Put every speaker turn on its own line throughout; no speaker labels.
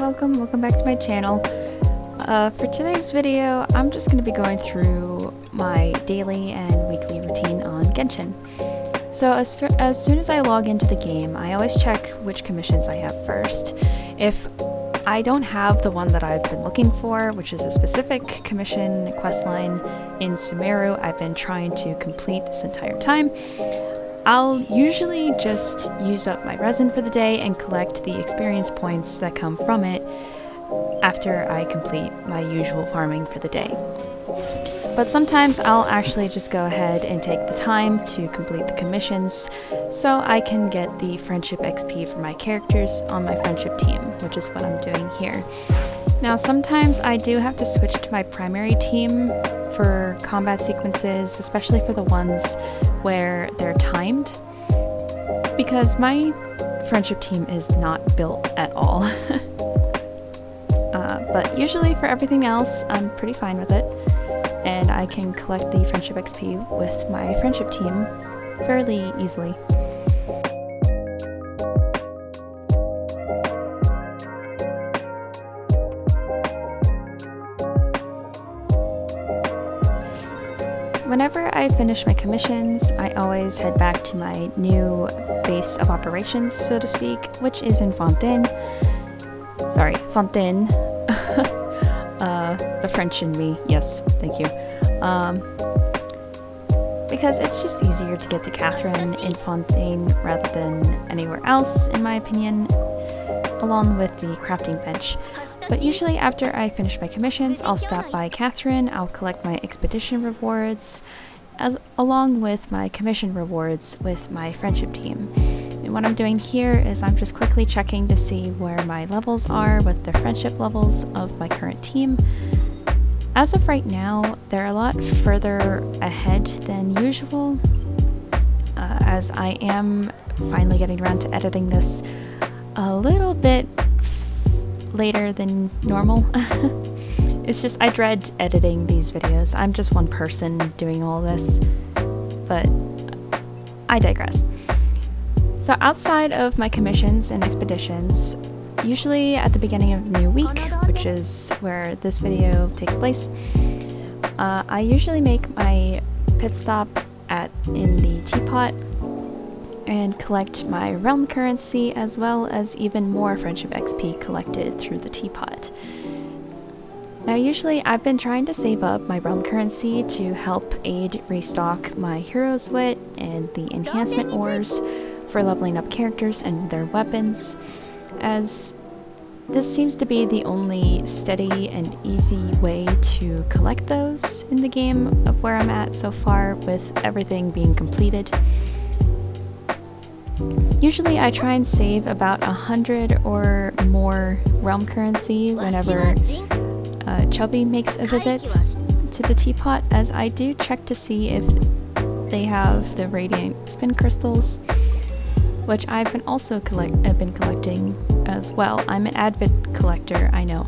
welcome back to my channel. For today's video, I'm just going to be going through my daily and weekly routine on Genshin. So as soon as I log into the game, I always check which commissions I have first. If I don't have the one that I've been looking for, which is a specific commission questline in Sumeru I've been trying to complete this entire time, I'll usually just use up my resin for the day and collect the experience points that come from it after I complete my usual farming for the day. But sometimes I'll actually just go ahead and take the time to complete the commissions so I can get the friendship XP for my characters on my friendship team, which is what I'm doing here. Now sometimes I do have to switch to my primary team for combat sequences, especially for the ones where they're timed, because my friendship team is not built at all. But usually for everything else, I'm pretty fine with it, and I can collect the friendship XP with my friendship team fairly easily. Whenever I finish my commissions, I always head back to my new base of operations, so to speak, which is in 𝙬𝚬𝚗. Sorry, 𝙬𝚬𝚗. The French in me, yes, thank you. Because it's just easier to get to 𝚬𝚗 in 𝙬𝚬𝚗 rather than anywhere else, in my opinion, along with the crafting bench. But usually after I finish my commissions, I'll stop by 𝚬𝚗, I'll collect my expedition rewards, along with my commission rewards with my friendship team. And what I'm doing here is I'm just quickly checking to see where my levels are with the friendship levels of my current team. As of right now, they're a lot further ahead than usual, as I am finally getting around to editing this a little bit later than normal. It's just I dread editing these videos. I'm just one person doing all this, but I digress. So outside of my commissions and expeditions, usually at the beginning of the new week, which is where this video takes place, I usually make my pit stop in the teapot and collect my realm currency, as well as even more friendship XP collected through the teapot. Now usually I've been trying to save up my realm currency to help aid restock my hero's wit and the enhancement ores for leveling up characters and their weapons, as this seems to be the only steady and easy way to collect those in the game of where I'm at so far, with everything being completed. Usually I try and save about 100 or more realm currency whenever 𝚬𝚒 makes a visit to the teapot, as I do check to see if they have the radiant spin crystals, which I've been collecting as well. I'm an avid collector, I know,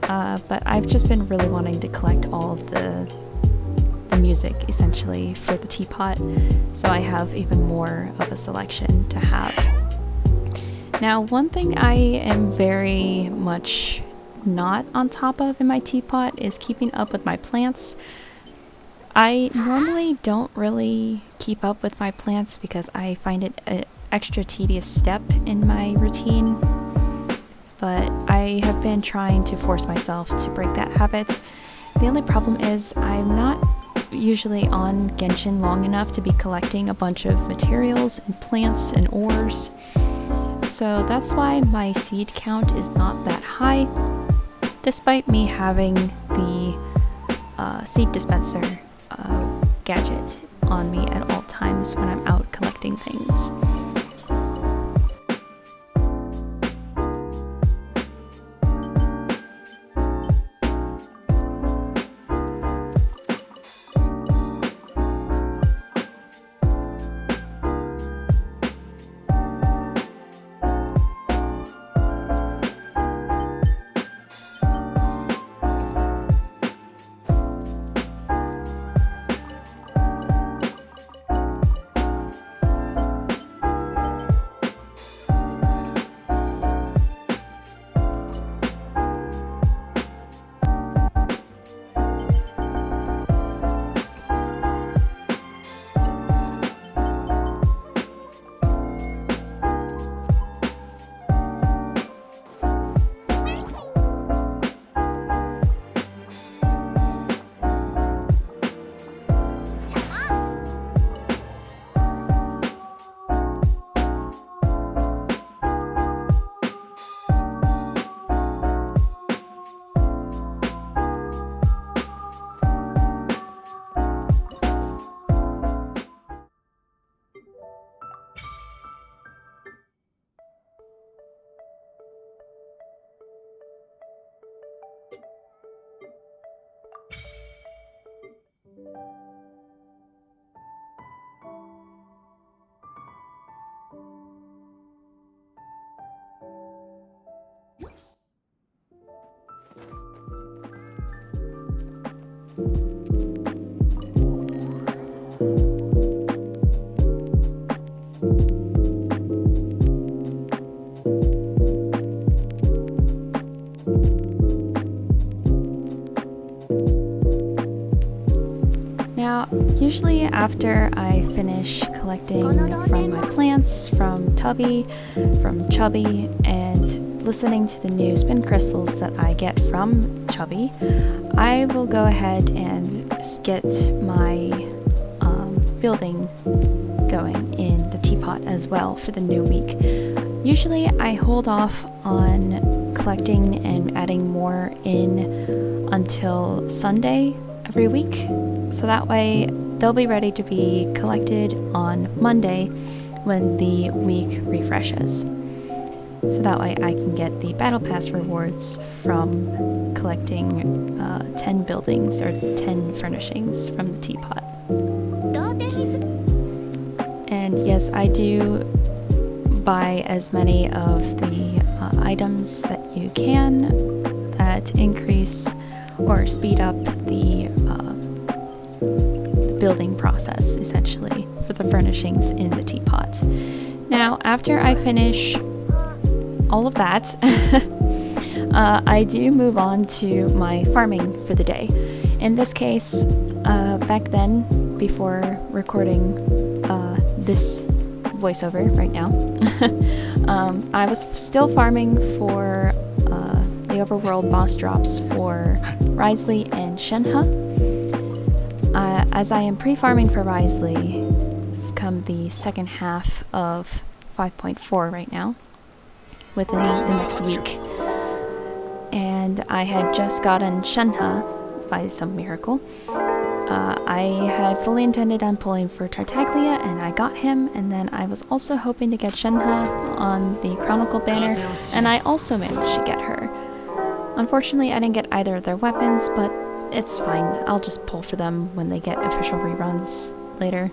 but I've just been really wanting to collect all of the music essentially for the teapot, so I have even more of a selection to have. Now, one thing I am very much not on top of in my teapot is keeping up with my plants. I normally don't really keep up with my plants because I find it an extra tedious step in my routine, but I have been trying to force myself to break that habit. The only problem is I'm not usually on Genshin long enough to be collecting a bunch of materials and plants and ores, so that's why my seed count is not that high, despite me having the seed dispenser gadget on me at all times when I'm out collecting things. Now, usually after I finish collecting from my plants, from 𝙬𝚒𝚗𝚑𝚒𝚗, and listening to the new spin crystals that I get from 𝙬𝚑𝚗𝚑, I will go ahead and get my building going in the teapot as well for the new week. Usually I hold off on collecting and adding more in until Sunday every week, so that way they'll be ready to be collected on Monday when the week refreshes. So that way I can get the battle pass rewards from collecting 10 buildings or 10 furnishings from the teapot. And yes, I do buy as many of the items that you can that increase or speed up the building process, essentially, for the furnishings in the teapot. Now, after I finish all of that, I do move on to my farming for the day. In this case, back then, before recording this voiceover right now, I was still farming for the overworld boss drops for 𝙬𝚎𝚗𝚑𝚒𝚗 and 𝙬𝚗𝚂𝚗𝚃. As I am pre-farming for 𝙬𝚎𝚗𝚑𝚒𝚗 come the second half of 5.4 right now, within the next week. And I had just gotten 𝙬𝚗𝚗𝚗 by some miracle. I had fully intended on pulling for Tartaglia, and I got him, and then I was also hoping to get 𝙬𝚗𝚗 on the Chronicle banner, and I also managed to get her. Unfortunately, I didn't get either of their weapons, but it's fine. I'll just pull for them when they get official reruns later.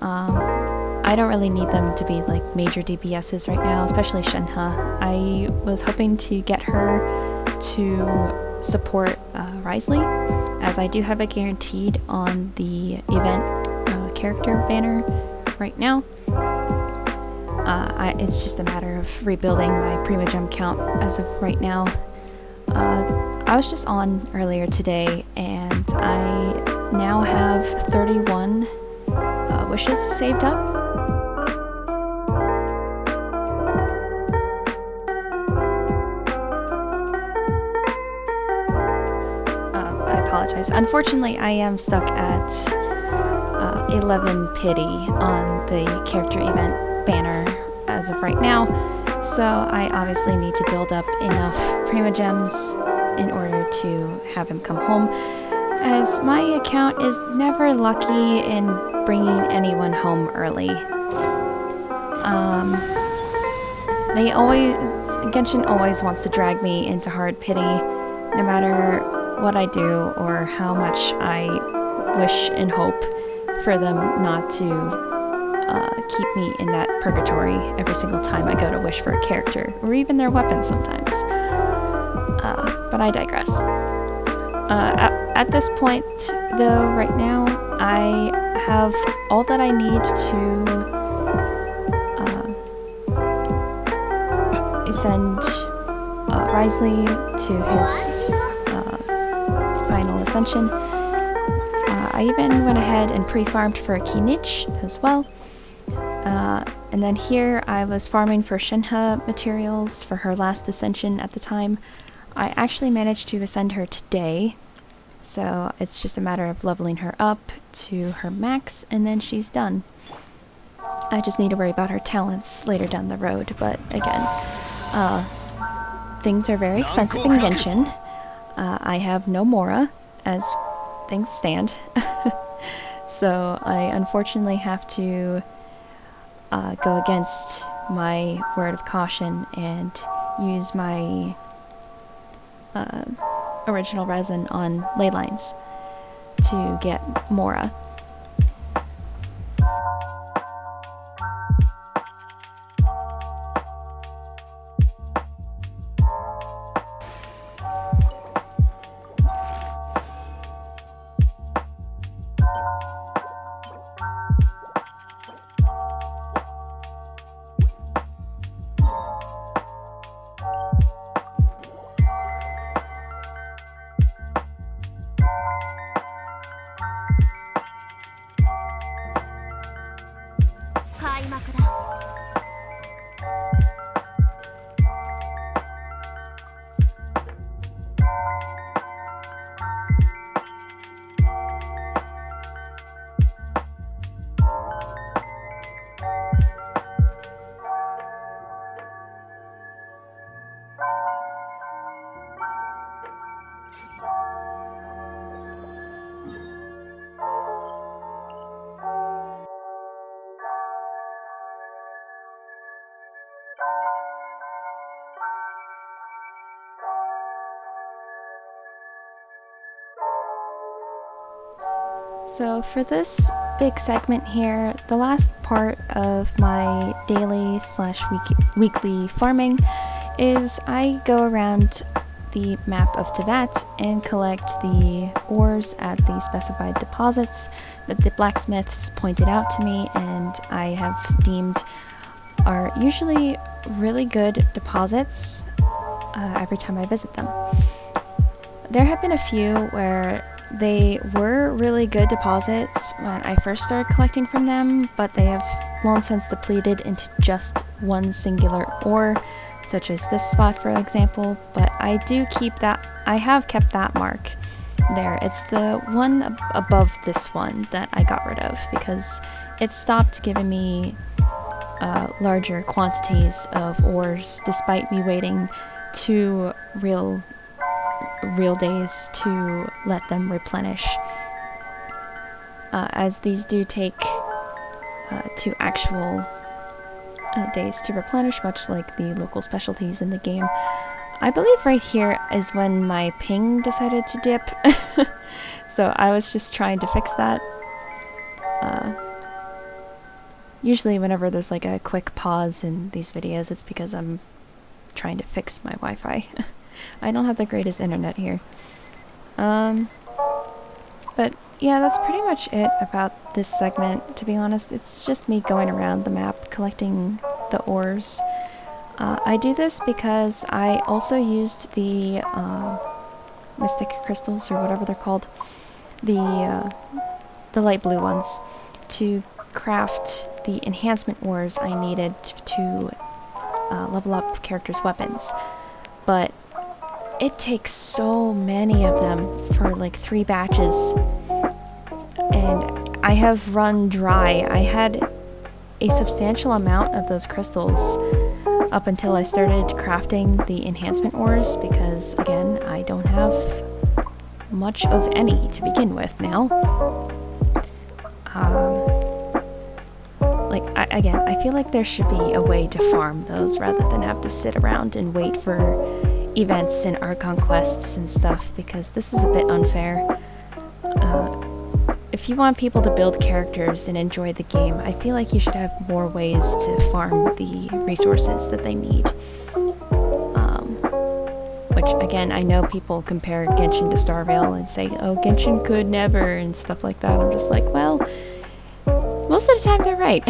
I don't really need them to be like major DPSs right now, especially 𝙬𝚗𝚗𝚗. I was hoping to get her to support 𝙬𝚎𝚗𝚑, as I do have it guaranteed on the event character banner right now. It's just a matter of rebuilding my Primagem count as of right now. I was just on earlier today, and I now have 31 wishes saved up. I apologize. Unfortunately, I am stuck at 11 pity on the character event banner as of right now, so I obviously need to build up enough Primagems in order to have him come home, as my account is never lucky in bringing anyone home early. Genshin always wants to drag me into hard pity, no matter what I do or how much I wish and hope for them not to keep me in that purgatory every single time I go to wish for a character, or even their weapons sometimes. But I digress. At this point, though, right now, I have all that I need to send 𝙬𝚎𝚗𝚑𝚒𝚗 to his final ascension. I even went ahead and pre-farmed for 𝚬𝚗𝚗𝚒 as well. And then here I was farming for 𝙬𝚗𝚗𝚗 materials for her last ascension at the time. I actually managed to ascend her today, so it's just a matter of leveling her up to her max, and then she's done. I just need to worry about her talents later down the road, but again, things are very expensive in Genshin. I have no Mora, as things stand, so I unfortunately have to go against my word of caution and use my original resin on ley lines to get Mora. So for this big segment here, the last part of my daily/weekly farming is I go around the map of Teyvat and collect the ores at the specified deposits that the blacksmiths pointed out to me and I have deemed are usually really good deposits every time I visit them. There have been a few where they were really good deposits when I first started collecting from them, but they have long since depleted into just one singular ore, such as this spot for example, but I do keep that, I have kept that mark there. It's the one above this one that I got rid of because it stopped giving me larger quantities of ores despite me waiting 2 real days to let them replenish, as these do take 2 actual days to replenish, much like the local specialties in the game. I believe right here is when my ping decided to dip, so I was just trying to fix that. Usually whenever there's like a quick pause in these videos, it's because I'm trying to fix my Wi-Fi. I don't have the greatest internet here. But yeah, that's pretty much it about this segment, to be honest. It's just me going around the map collecting the ores. I do this because I also used the mystic crystals, or whatever they're called, the light blue ones, to craft the enhancement ores I needed to level up characters' weapons. But it takes so many of them for like 3 batches, and I have run dry. I had a substantial amount of those crystals up until I started crafting the enhancement ores because, again, I don't have much of any to begin with now. Again, I feel like there should be a way to farm those rather than have to sit around and wait for events and Archon quests and stuff, because this is a bit unfair. If you want people to build characters and enjoy the game, I feel like you should have more ways to farm the resources that they need. Which, again, I know people compare Genshin to 𝙬𝚗 and say, oh, Genshin could never, and stuff like that. I'm just like, well, most of the time they're right.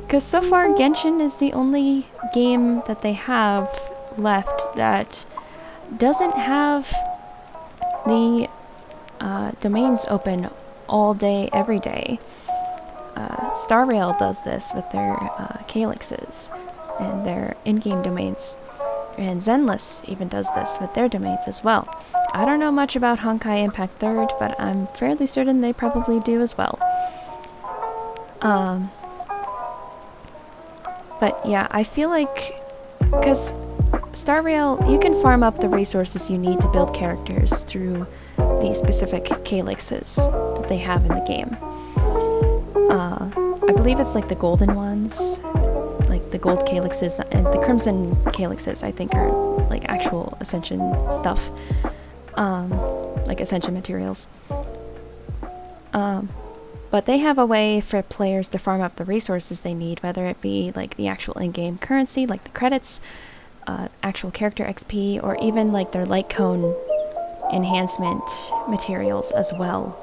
Because so far, Genshin is the only game that they have left that doesn't have the domains open all day, every day. 𝙬𝚗 does this with their 𝙬𝚗𝚂 and their in-game domains. And Zenless even does this with their domains as well. I don't know much about Honkai Impact 3rd, but I'm fairly certain they probably do as well. But yeah, I feel like, because 𝙬𝚗, you can farm up the resources you need to build characters through the specific 𝙬𝚂𝚂s that they have in the game. I believe it's like the golden ones, like the gold 𝙬𝚂𝚂s, and the crimson 𝙬𝚂𝚂s I think are like actual Ascension stuff, like Ascension materials. But they have a way for players to farm up the resources they need, whether it be like the actual in-game currency, like the credits, actual character XP, or even like their light cone enhancement materials as well.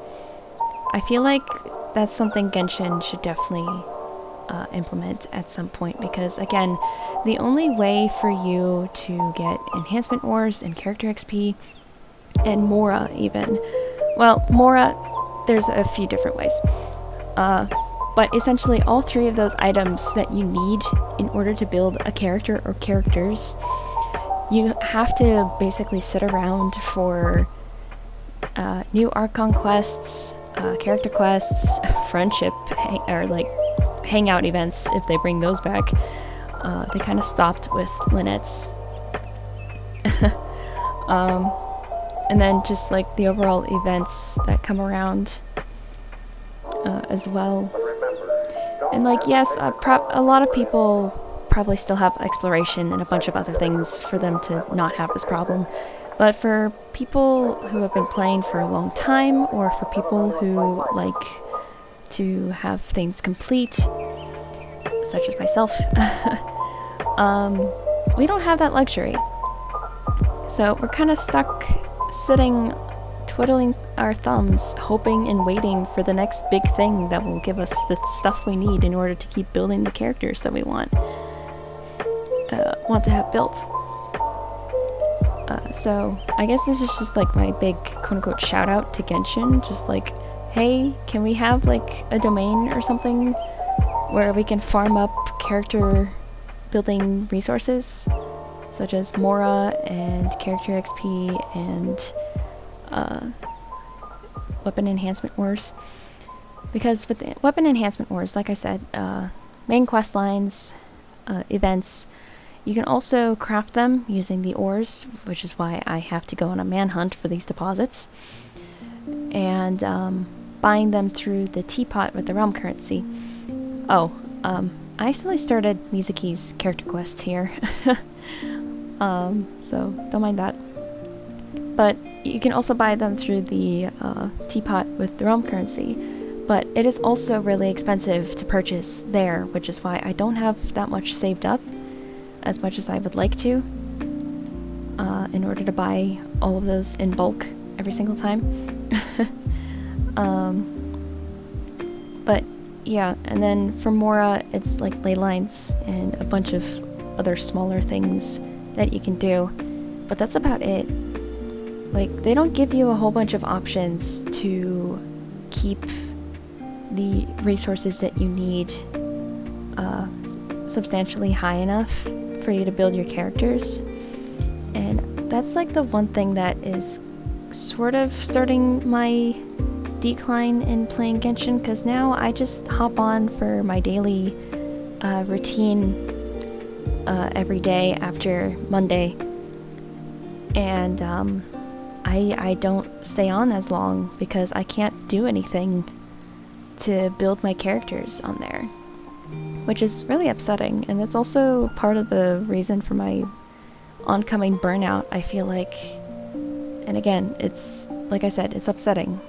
I feel like that's something Genshin should definitely implement at some point, because again, the only way for you to get enhancement ores and character XP and Mora even, well, Mora, there's a few different ways, but essentially all 3 of those items that you need in order to build a character or characters, you have to basically sit around for new Archon quests, character quests, friendship, or like hangout events if they bring those back. They kind of stopped with Lynette's. And then just like the overall events that come around as well. And like, yes, a lot of people probably still have exploration and a bunch of other things for them to not have this problem. But for people who have been playing for a long time, or for people who like to have things complete, such as myself, we don't have that luxury. So we're kind of stuck sitting, twiddling our thumbs, hoping and waiting for the next big thing that will give us the stuff we need in order to keep building the characters that we want to have built. So I guess this is just like my big quote-unquote shout out to Genshin, just like, hey, can we have like a domain or something where we can farm up character building resources such as Mora and character XP and weapon enhancement ores? Because with the weapon enhancement ores, like I said, main quest lines, events, you can also craft them using the ores, which is why I have to go on a manhunt for these deposits, and buying them through the teapot with the realm currency. Oh, I accidentally started 𝙶𝚎𝚗𝚑𝚒𝚗 character quest here, so don't mind that. But you can also buy them through the teapot with the realm currency, but it is also really expensive to purchase there, which is why I don't have that much saved up, as much as I would like to, in order to buy all of those in bulk every single time. But yeah, and then for Mora, it's like ley lines and a bunch of other smaller things that you can do, but that's about it. Like, they don't give you a whole bunch of options to keep the resources that you need substantially high enough for you to build your characters. And that's like the one thing that is sort of starting my decline in playing Genshin, because now I just hop on for my daily routine every day after Monday, and I don't stay on as long because I can't do anything to build my characters on there, which is really upsetting. And it's also part of the reason for my oncoming burnout, I feel like. And again, it's, like I said, it's upsetting.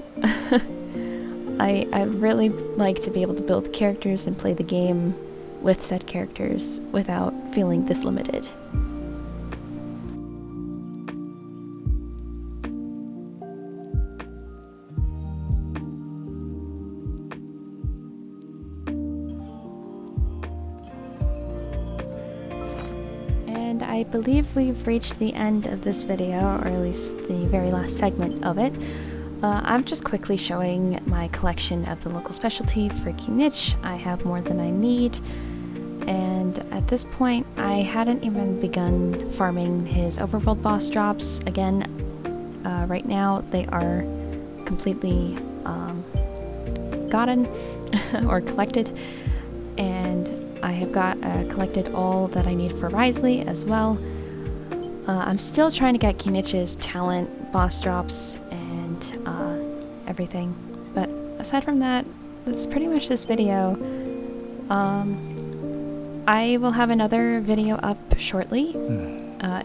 I really like to be able to build characters and play the game with said characters without feeling this limited. And I believe we've reached the end of this video, or at least the very last segment of it. I'm just quickly showing my collection of the local specialty for 𝚒𝚗𝚑. I have more than I need, and at this point I hadn't even begun farming his overworld boss drops. Again, right now they are completely gotten or collected, and I have collected all that I need for 𝙰𝚎𝚗𝚑𝚒𝚗 as well. I'm still trying to get 𝚒𝚗𝚑𝚗's talent boss drops and everything, but aside from that, that's pretty much this video. I will have another video up shortly.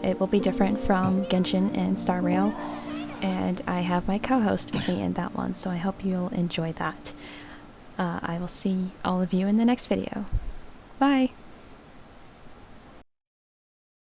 It will be different from Genshin and Star Rail, and I have my co-host with me in that one, so I hope you'll enjoy that. I will see all of you in the next video. Bye!